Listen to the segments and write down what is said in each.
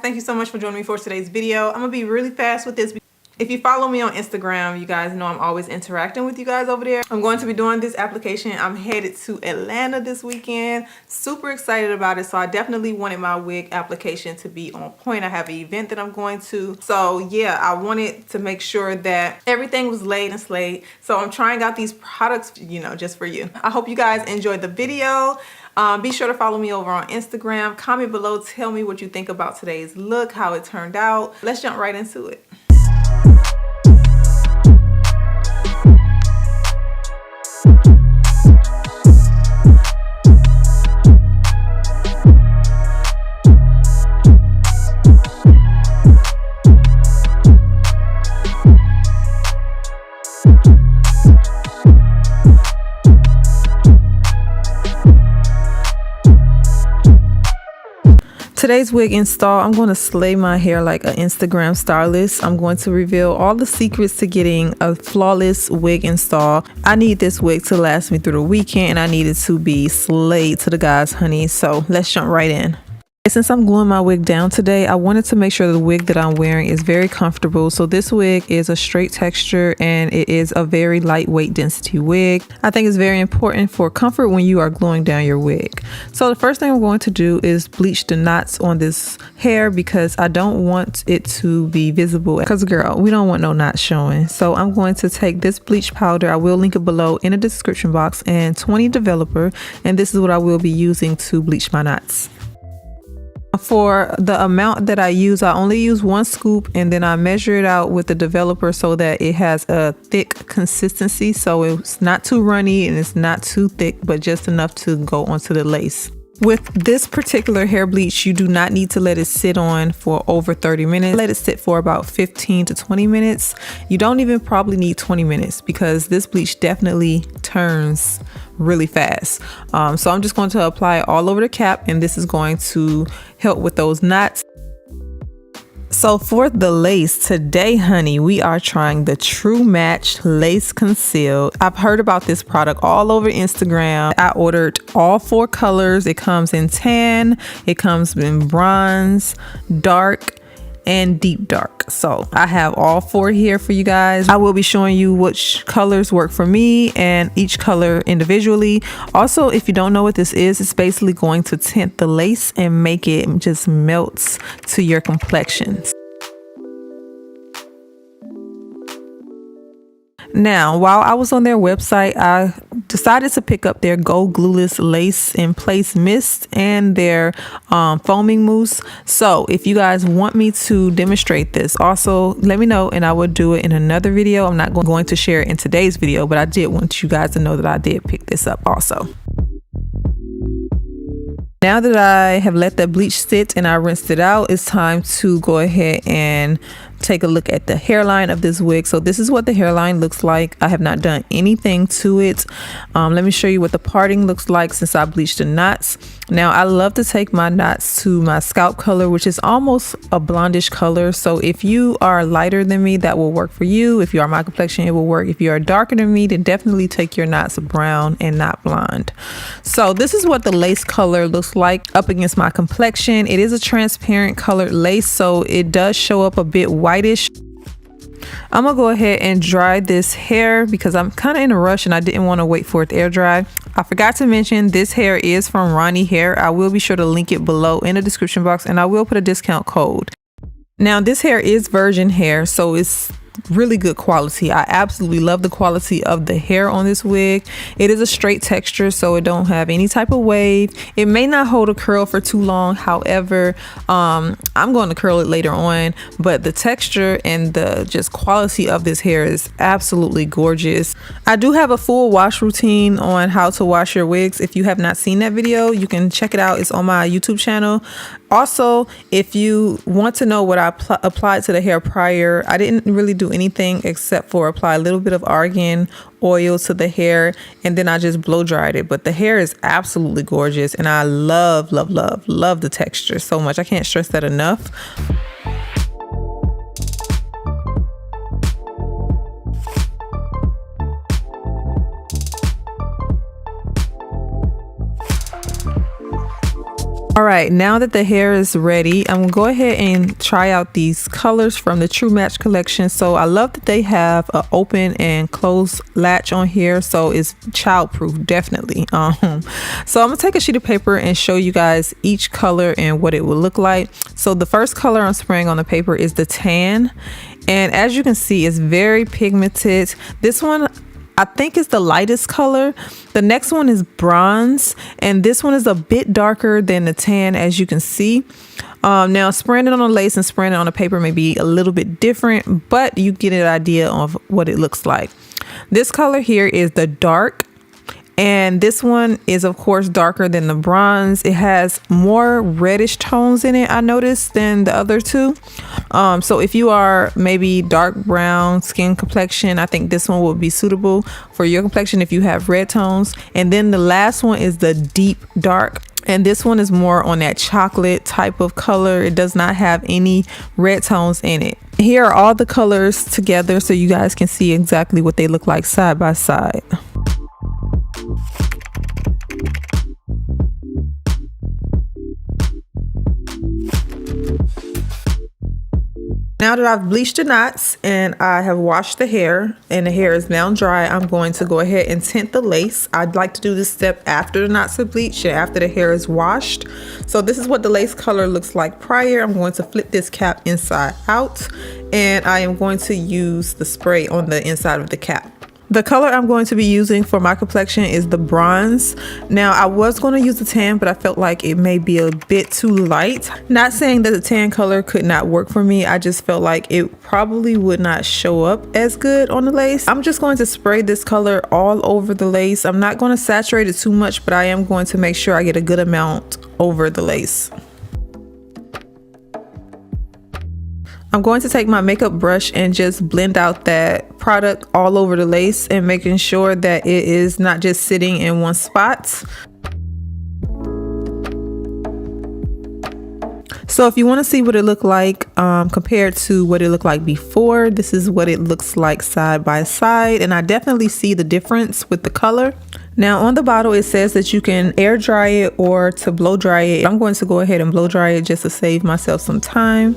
Thank you so much for joining me for today's video. I'm gonna be really fast with this. If you follow me on Instagram, you guys know I'm always interacting with you guys over there. I'm going to be doing this application. I'm headed to Atlanta this weekend. Super excited about it. So I definitely wanted my wig application to be on point. I have an event that I'm going to. So yeah, I wanted to make sure that everything was laid and slayed. So I'm trying out these products, you know, just for you. I hope you guys enjoyed the video. Be sure to follow me over on Instagram. Comment below, tell me what you think about today's look, how it turned out. Let's jump right into it. Today's wig install, I'm going to slay my hair like an Instagram stylist. I'm going to reveal all the secrets to getting a flawless wig install. I need this wig to last me through the weekend, and I need it to be slayed to the guys, honey. So let's jump right in. Since I'm gluing my wig down today, I wanted to make sure the wig that I'm wearing is very comfortable. So this wig is a straight texture and it is a very lightweight density wig. I think it's very important for comfort when you are gluing down your wig. So the first thing I'm going to do is bleach the knots on this hair because I don't want it to be visible. Because girl, we don't want no knots showing. So I'm going to take this bleach powder. I will link it below in the description box, and 20 developer. And this is what I will be using to bleach my knots. For the amount that I use, I only use 1 scoop, and then I measure it out with the developer so that it has a thick consistency. So it's not too runny and it's not too thick, but just enough to go onto the lace. With this particular hair bleach, you do not need to let it sit on for over 30 minutes. Let it sit for about 15 to 20 minutes. You don't even probably need 20 minutes because this bleach definitely turns really fast. So I'm just going to apply it all over the cap, and this is going to help with those knots. So for the lace today, honey, we are trying the True Match Lace Conceal. I've heard about this product all over Instagram. I ordered all 4 colors. It comes in tan, it comes in bronze, dark, and deep dark. So I have all 4 here for you guys. I will be showing you which colors work for me and each color individually. Also, if you don't know what this is, it's basically going to tint the lace and make it just melt to your complexions. Now, while I was on their website, I decided to pick up their Go Glueless Lace in Place Mist and their foaming mousse. So if you guys want me to demonstrate this, also let me know and I will do it in another video. I'm not going to share it in today's video, but I did want you guys to know that I did pick this up also. Now that I have let that bleach sit and I rinsed it out, it's time to go ahead and take a look at the hairline of this wig. So this is what the hairline looks like. I have not done anything to it. Let me show you what the parting looks like since I bleached the knots. Now I love to take my knots to my scalp color, which is almost a blondish color. So if you are lighter than me, that will work for you. If you are my complexion, it will work. If you are darker than me, then definitely take your knots brown and not blonde. So this is what the lace color looks like up against my complexion. It is a transparent colored lace, so it does show up a bit whitish. I'm gonna go ahead and dry this hair because I'm kind of in a rush and I didn't want to wait for it to air dry. I forgot to mention this hair is from Ronnie Hair. I will be sure to link it below in the description box, and I will put a discount code. Now this hair is virgin hair, so it's really good quality. I absolutely love the quality of the hair on this wig. It is a straight texture, so it don't have any type of wave. It may not hold a curl for too long. However, I'm going to curl it later on, but the texture and the just quality of this hair is absolutely gorgeous. I do have a full wash routine on how to wash your wigs. If you have not seen that video, you can check it out. It's on my YouTube channel. Also, if you want to know what I applied to the hair prior, I didn't really do anything except for apply a little bit of argan oil to the hair, and then I just blow dried it. But the hair is absolutely gorgeous, and I love the texture so much. I can't stress that enough. All right, now that the hair is ready, I'm gonna go ahead and try out these colors from the True Match collection. So I love that they have an open and closed latch on here, so it's childproof, definitely. So I'm gonna take a sheet of paper and show you guys each color and what it will look like. So the first color I'm spraying on the paper is the tan, and as you can see, it's very pigmented. This one I think is the lightest color. The next one is bronze, and this one is a bit darker than the tan, as you can see. Now spraying it on the lace and spraying it on the paper may be a little bit different, but you get an idea of what it looks like. This color here is the dark, and this one is of course darker than the bronze. It has more reddish tones in it, I noticed, than the other two. So if you are maybe dark brown skin complexion, I think this one will be suitable for your complexion if you have red tones. And then the last one is the deep dark, and this one is more on that chocolate type of color. It does not have any red tones in it. Here are all the colors together so you guys can see exactly what they look like side by side. Now that I've bleached the knots and I have washed the hair and the hair is now dry, I'm going to go ahead and tint the lace. I'd like to do this step after the knots are bleached and after the hair is washed. So this is what the lace color looks like prior. I'm going to flip this cap inside out, and I am going to use the spray on the inside of the cap. The color I'm going to be using for my complexion is the bronze. Now I was going to use the tan, but I felt like it may be a bit too light. Not saying that the tan color could not work for me. I just felt like it probably would not show up as good on the lace. I'm just going to spray this color all over the lace. I'm not going to saturate it too much, but I am going to make sure I get a good amount over the lace. I'm going to take my makeup brush and just blend out that product all over the lace and making sure that it is not just sitting in one spot. So if you want to see what it looked like compared to what it looked like before, this is what it looks like side by side, and I definitely see the difference with the color. Now on the bottle it says that you can air dry it or to blow dry it. I'm going to go ahead and blow dry it just to save myself some time.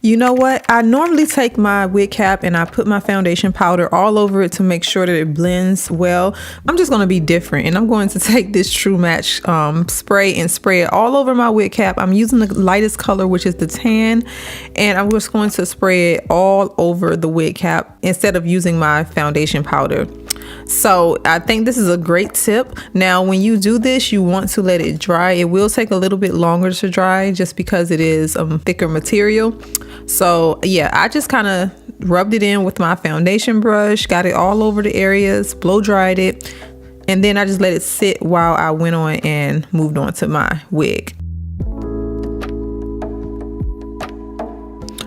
You know what? I normally take my wig cap and I put my foundation powder all over it to make sure that it blends well. I'm just going to be different, and I'm going to take this True Match spray and spray it all over my wig cap. I'm using the lightest color, which is the tan, and I'm just going to spray it all over the wig cap instead of using my foundation powder. So I think this is a great tip. Now when you do this, you want to let it dry. It will take a little bit longer to dry just because it is thicker material. So yeah, I just kind of rubbed it in with my foundation brush, got it all over the areas, blow dried it, and then I just let it sit while I went on and moved on to my wig.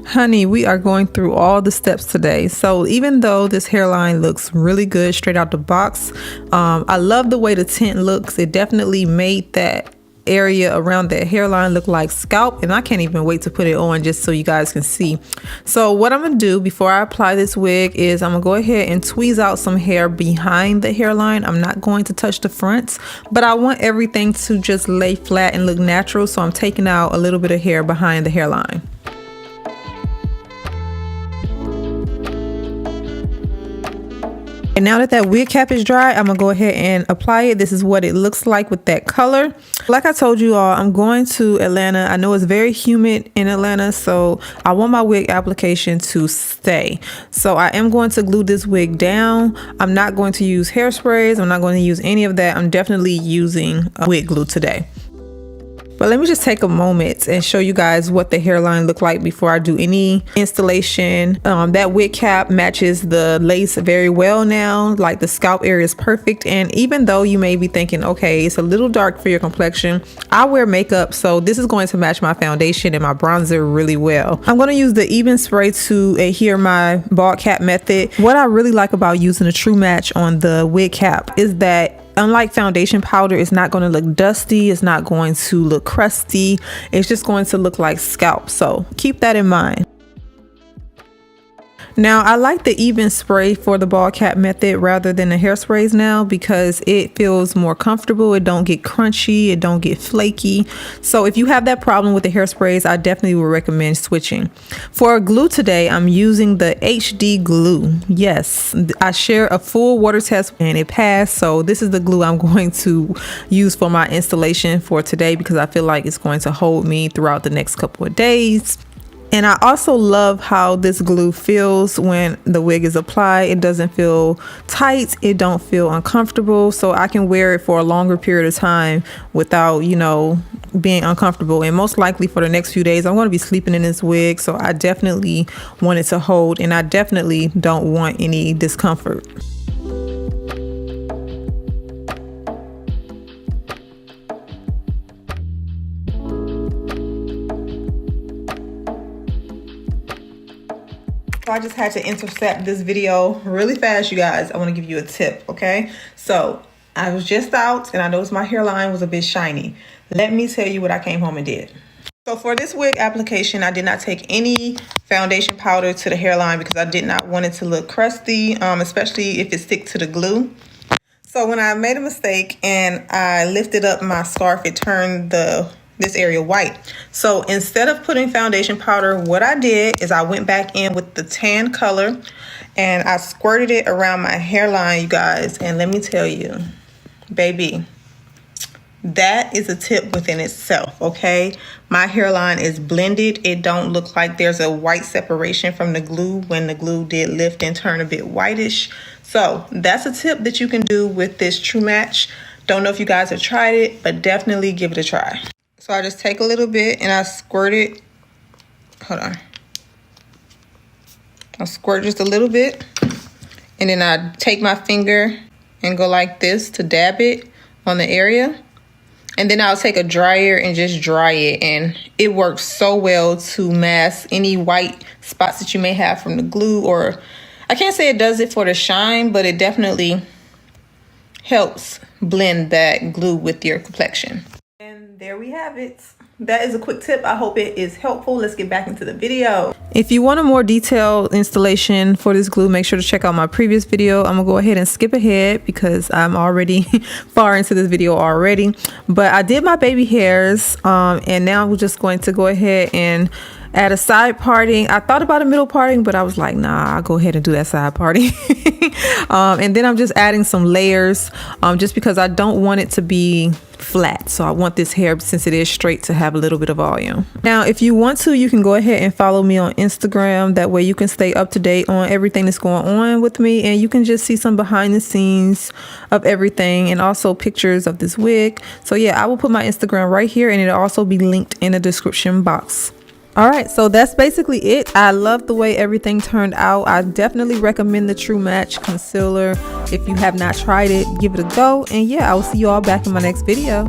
Honey, we are going through all the steps today. So even though this hairline looks really good straight out the box, I love the way the tint looks. It definitely made that area around that hairline look like scalp, and I can't even wait to put it on just so you guys can see. So what I'm gonna do before I apply this wig is I'm gonna go ahead and tweeze out some hair behind the hairline. I'm not going to touch the fronts, but I want everything to just lay flat and look natural, so I'm taking out a little bit of hair behind the hairline. And now that wig cap is dry, I'm gonna go ahead and apply it. This is what it looks like with that color. Like I told you all, I'm going to Atlanta. I know it's very humid in Atlanta, so I want my wig application to stay. So I am going to glue this wig down. I'm not going to use hairsprays. I'm not going to use any of that. I'm definitely using wig glue today. But let me just take a moment and show you guys what the hairline looked like before I do any installation. That wig cap matches the lace very well now. Like the scalp area is perfect. And even though you may be thinking, okay, it's a little dark for your complexion, I wear makeup, so this is going to match my foundation and my bronzer really well. I'm going to use the even spray to adhere my bald cap method. What I really like about using a True Match on the wig cap is that unlike foundation powder, it's not going to look dusty. It's not going to look crusty. It's just going to look like scalp. So keep that in mind. Now, I like the even spray for the ball cap method rather than the hairsprays now because it feels more comfortable. It don't get crunchy, it don't get flaky. So if you have that problem with the hairsprays, I definitely would recommend switching. For glue today, I'm using the HD glue. Yes, I share a full water test and it passed. So this is the glue I'm going to use for my installation for today because I feel like it's going to hold me throughout the next couple of days. And I also love how this glue feels when the wig is applied. It doesn't feel tight. It don't feel uncomfortable. So I can wear it for a longer period of time without, you know, being uncomfortable. And most likely for the next few days, I'm going to be sleeping in this wig. So I definitely want it to hold, and I definitely don't want any discomfort. So I just had to intercept this video really fast, you guys. I want to give you a tip, okay? So I was just out and I noticed my hairline was a bit shiny. Let me tell you what I came home and did. So for this wig application, I did not take any foundation powder to the hairline because I did not want it to look crusty, especially if it sticks to the glue. So when I made a mistake and I lifted up my scarf, it turned this area white. So instead of putting foundation powder, what I did is I went back in with the tan color and I squirted it around my hairline, you guys. And let me tell you, baby, that is a tip within itself, okay? My hairline is blended. It don't look like there's a white separation from the glue when the glue did lift and turn a bit whitish. So that's a tip that you can do with this True Match. Don't know if you guys have tried it, but definitely give it a try. So I just take a little bit and I squirt it. Hold on. I squirt just a little bit. And then I take my finger and go like this to dab it on the area. And then I'll take a dryer and just dry it. And it works so well to mask any white spots that you may have from the glue. Or I can't say it does it for the shine, but it definitely helps blend that glue with your complexion. And there we have it. That is a quick tip. I hope it is helpful. Let's get back into the video. If you want a more detailed installation for this glue, make sure to check out my previous video. I'm gonna go ahead and skip ahead because I'm already far into this video already. But I did my baby hairs and now we're just going to go ahead and add a side parting. I thought about a middle parting, but I was like, nah, I'll go ahead and do that side parting. And then I'm just adding some layers just because I don't want it to be flat. So I want this hair, since it is straight, to have a little bit of volume. Now, if you want to, you can go ahead and follow me on Instagram. That way you can stay up to date on everything that's going on with me. And you can just see some behind the scenes of everything and also pictures of this wig. So yeah, I will put my Instagram right here and it'll also be linked in the description box. All right, so that's basically it. I love the way everything turned out. I definitely recommend the True Match concealer. If you have not tried it, give it a go. And yeah, I will see you all back in my next video.